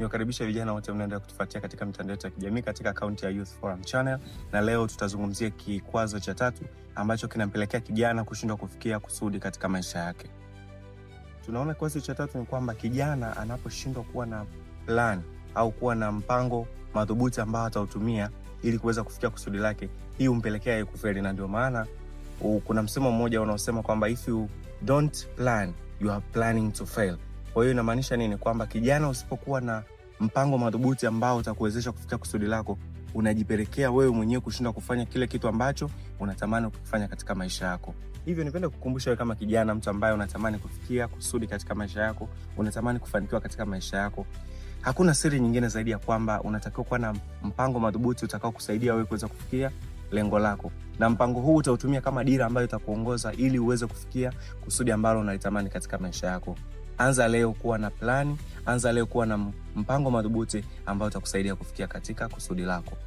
Niwakaribisha vijana wote mnaendelea kutufuatia katika mitandao yetu ya kijamii katika akaunti ya Youth Forum Channel, na leo tutazungumzia kikwazo cha 3 ambacho kinampelekea kijana kushindwa kufikia kusudi katika maisha yake. Tunaona kikwazo cha 3 ni kwamba kijana anaposhindwa kuwa na plan au kuwa na mpango madhubuti ambao atautumia ili kuweza kufikia kusudi lake, hii humpelekea yeye kufeli. Na ndio maana kuna msemo mmoja unaosema kwamba if you don't plan you are planning to fail. Kwa hiyo inamaanisha nini? Kwamba kijana usipokuwa na mpango madhubuti ambao utakuwezesha kufikia kusudi lako, unajipelekea wewe mwenyewe kushindwa kufanya kile kitu ambacho unatamani kufanya katika maisha yako. Hivyo nipende kukumbusha wewe kama kijana, mtu ambaye unatamani kufikia kusudi katika maisha yako, unatamani kufanikiwa katika maisha yako, hakuna siri nyingine zaidi ya kwamba unatakiwa kuwa na mpango madhubuti utakao kusaidia wewe kuweza kufikia lengo lako. Na mpango huu utautumia kama dira ambayo itakuongoza ili uweze kufikia kusudi ambalo unalitamani katika maisha yako. Anza leo kuwa na plani, anza leo kuwa na mpango madhubuti ambao utakusaidia kufikia katika kusudi lako.